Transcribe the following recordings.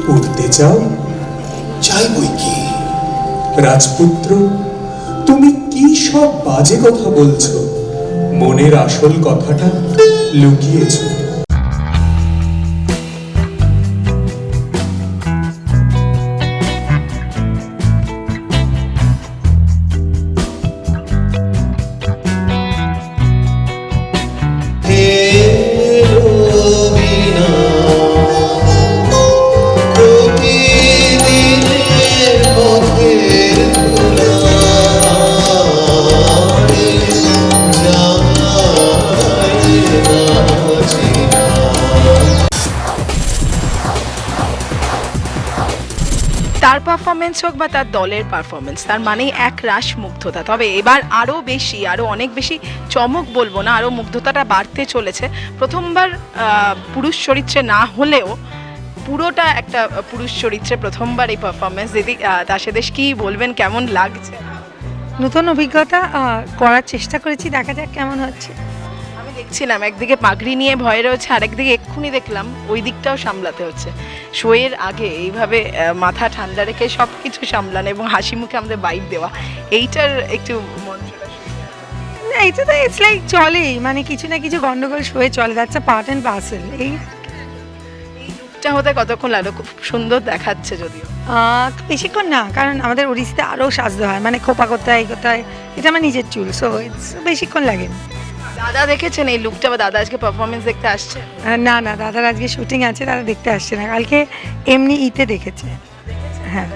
পড়তে চাও? চাই বই কি। রাজপুত্র, তুমি কি সব বাজে কথা বলছো? মনের আসল কথাটা লুকিয়েছো। তার পারফরমেন্স হোক বা তার দলের পারফরমেন্স, তার মানেই এক রাশ মুগ্ধতা। তবে এবার আরও বেশি, আরও অনেক বেশি চমক বলবো না, আরও মুগ্ধতাটা বাড়তে চলেছে। প্রথমবার পুরুষ চরিত্রে না হলেও পুরোটা একটা পুরুষ চরিত্রে প্রথমবার এই পারফরমেন্স। দিদি দাসেদেশ কি বলবেন, কেমন লাগছে? নতুন অভিজ্ঞতা করার চেষ্টা করেছি, দেখা যাক কেমন হচ্ছে। আমি দেখছিলাম একদিকে পাগড়ি নিয়ে ভয় রয়েছে, আরেকদিকে এক্ষুনি দেখলাম ওই দিকটাও সামলাতে হচ্ছে। শোয়ের আগে এইভাবে মাথা ঠান্ডা রেখে সব কিছু সামলানো এবং হাসি মুখে আমাদের বাইট দেওয়া, এইটার একটু মন্ত্রটা না, এটা তো ইটস লাইক চলেই, মানে কিছু না কিছু গন্ডগোল শোয়ে চলে, that's a part and parcel. এই লুকটা হতে কতক্ষণ লাগলো? খুব সুন্দর দেখাচ্ছে যদিও। বেশিক্ষণ না, কারণ আমাদের ওড়িশাতে আরও সাজতে হয়, মানে খোপা করতে হয়, এই করতে হয়। এটা আমার নিজের চুল, সো ইটস বেশিক্ষণ লাগে না। দাদা দেখেছেন এই লুকটা, বা দাদা আজকে পারফরমেন্স দেখতে আসছে? না না, দাদার আজকে শুটিং আছে, দাদা দেখতে আসছে না, কালকে এমনি ইতে দেখেছে। হ্যাঁ,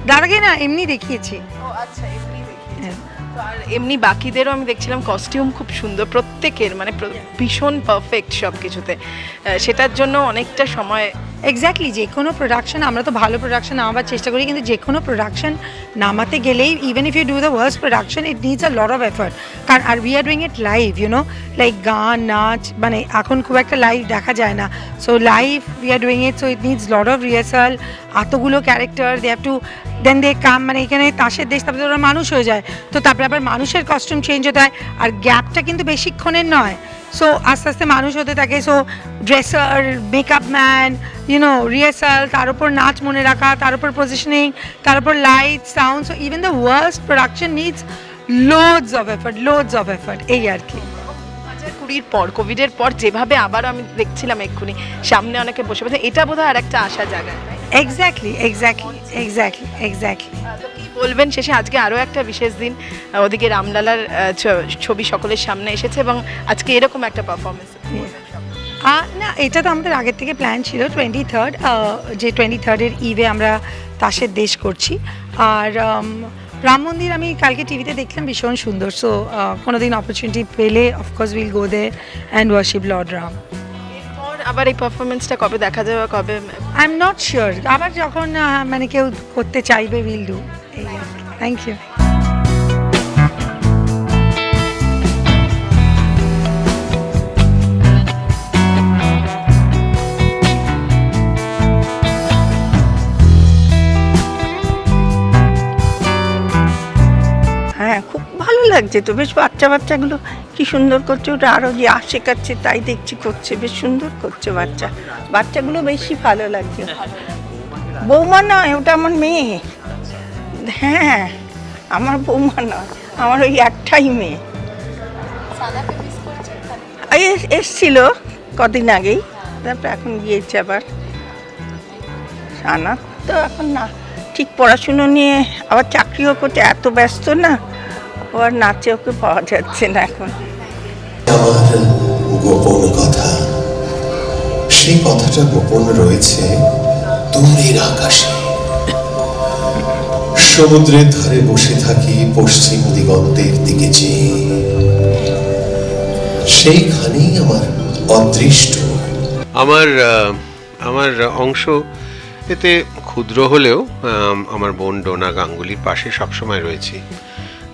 দাদাকে না এমনি দেখিয়েছি। ও আচ্ছা, এমনি দেখিয়েছে। হ্যাঁ। তো আর এমনি বাকিদেরও আমি দেখছিলাম কস্টিউম খুব সুন্দর প্রত্যেকের, মানে ভীষণ পারফেক্ট সব কিছুতে। সেটার জন্য অনেকটা সময়। এক্স্যাক্টলি, যে কোনো প্রোডাকশন, আমরা তো ভালো প্রোডাকশন নামাবার চেষ্টা করি, কিন্তু যে কোনো প্রোডাকশন নামাতে গেলেই, even if you do the worst production, it needs a lot of effort. কারণ আর we are doing it live, like গান নাচ, মানে এখন খুব একটা লাইভ দেখা যায় না। So live we are doing it, so it needs lot of rehearsal. এতগুলো ক্যারেক্টার, দে হ্যাভ টু দেন দে কাম, মানে এখানে তাসের দেশ, তারপরে ওরা মানুষ হয়ে যায়, তো তারপরে আবার মানুষের কস্টিউম চেঞ্জ হতে হয়, আর গ্যাপটা কিন্তু বেশিক্ষণের নয়। সো আস্তে আস্তে মানুষ হতে থাকে, so dresser, makeup man, rehearsal, তার উপর নাচ মনে রাখা, তার উপর পজিশনিং, তার উপর light, sound. So even the worst production needs loads of effort, এই আর কি। 2020 পর, কোভিডের পর যেভাবে আবার আমি দেখছিলাম এক্ষুনি সামনে অনেকে বসে বসে, এটা বোধহয় আর একটা আশা জায়গায়। এক্স্যাক্টলি। তো কি বলবেন শেষে? আজকে আরও একটা বিশেষ দিন, ওদিকে রামলালার ছবি সকলের সামনে এসেছে এবং আজকে এরকম একটা পারফরমেন্স। না, এটা তো আমাদের আগের থেকে প্ল্যান ছিল 23rd, যে 23rd ইভে আমরা তাসের দেশ করছি। আর রাম মন্দির আমি কালকে টিভিতে দেখলাম, ভীষণ সুন্দর। সো কোনো দিন অপরচুনিটি পেলে of course will go there and worship Lord Ram. এরপর আবার এই পারফরমেন্সটা কবে দেখা যাবে, কবে? আই এম নট শিওর, আবার যখন মানে কেউ করতে চাইবে উইল ডু। এই আর কি। Thank you. হ্যাঁ, খুব ভালো লাগছে তো, বেশ বাচ্চাগুলো কি সুন্দর করছে, ওটা আরও যে শেখাচ্ছে তাই দেখছি করছে, বেশ সুন্দর করছে বাচ্চাগুলো, বেশি ভালো লাগছে। বৌমা নয়, ওটা আমার মেয়ে। হ্যাঁ, আমার বৌমা নয়, আমার ওই একটাই মেয়ে। এসছিল কদিন আগেই, তারপরে এখন গিয়েছে আবার। সানা তো এখন না, ঠিক পড়াশুনো নিয়ে আবার চাকরিও করতে, এত ব্যস্ত না, ও আর নাচে ওকে পাওয়া যাচ্ছে না এখন। আমার গোপন কথা, সেই কথাটা গোপন রয়েছে দূরের আকাশে। সমুদ্রের ধারে বসে থাকি পশ্চিম দিগন্তের দিকে চেয়ে, সেইখানেই আমার অদৃষ্ট। আমার অংশ এতে ক্ষুদ্র হলেও আমার বোন ডোনা গাঙ্গুলির পাশে সবসময় রয়েছি।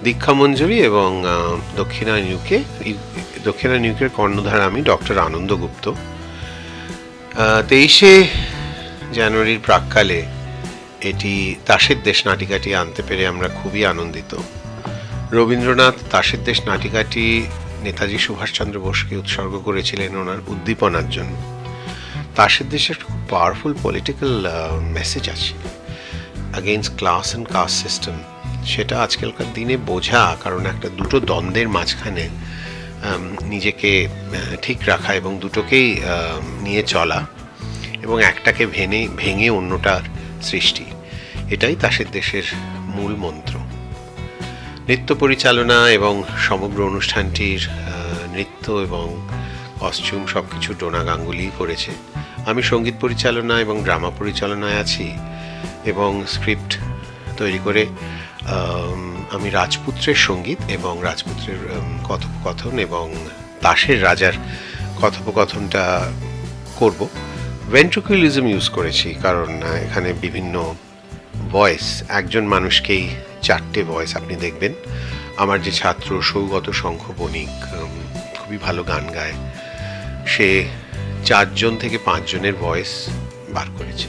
দীক্ষা মঞ্জুরি এবং দক্ষিণা নিউকের কর্ণধার আমি, ডক্টর আনন্দ গুপ্ত। 23শে জানুয়ারির প্রাক্কালে এটি তাসের দেশ নাটিকাটি আনতে পেরে আমরা খুবই আনন্দিত। রবীন্দ্রনাথ তাসের দেশ নাটিকাটি নেতাজি সুভাষচন্দ্র বোসকে উৎসর্গ করেছিলেন ওনার উদ্দীপনার জন্য। তাসের দেশে একটা খুব পাওয়ারফুল পলিটিক্যাল মেসেজ আছে against class and caste system. সেটা আজকালকার দিনে বোঝা, কারণ একটা দুটো দ্বন্দ্বের মাঝখানে নিজেকে ঠিক রাখা এবং দুটোকেই নিয়ে চলা এবং একটাকে ভেঙে অন্যটার সৃষ্টি, এটাই তাসের দেশের মূল মন্ত্র। নৃত্য পরিচালনা এবং সমগ্র অনুষ্ঠানটির নৃত্য এবং কস্টিউম সব কিছু ডোনা গাঙ্গুলি করেছে। আমি সঙ্গীত পরিচালনা এবং ড্রামা পরিচালনায় আছি এবং স্ক্রিপ্ট তৈরি করে আমি রাজপুত্রের সঙ্গীত এবং রাজপুত্রের কথোপকথন এবং তাসের রাজার কথোপকথনটা করব। ভেন্ট্রিকুলিজম ইউজ করেছি, কারণ এখানে বিভিন্ন ভয়েস, একজন মানুষকেই 4টে ভয়েস আপনি দেখবেন। আমার যে ছাত্র সৌগত শঙ্খ বণিক খুবই ভালো গান গায়, সে 4জন থেকে 5 জনের ভয়েস বার করেছে,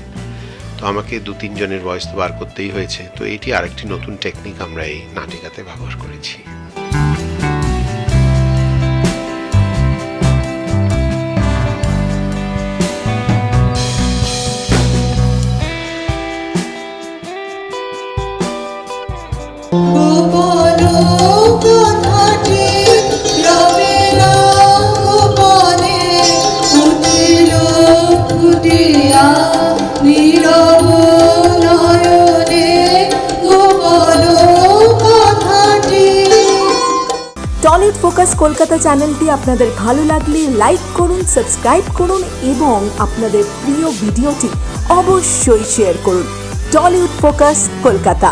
তো আমাকে 2-3 জনের ভয়েস তো বার করতেই হয়েছে। তো এটি আরেকটি নতুন টেকনিক আমরা এই নাটিকাতে ব্যবহার করেছি। টলিউড ফোকাস কলকাতা চ্যানেলটি আপনাদের ভালো লাগলে লাইক করুন, সাবস্ক্রাইব করুন এবং আপনাদের প্রিয় ভিডিওটি অবশ্যই শেয়ার করুন। Tollywood focus Kolkata.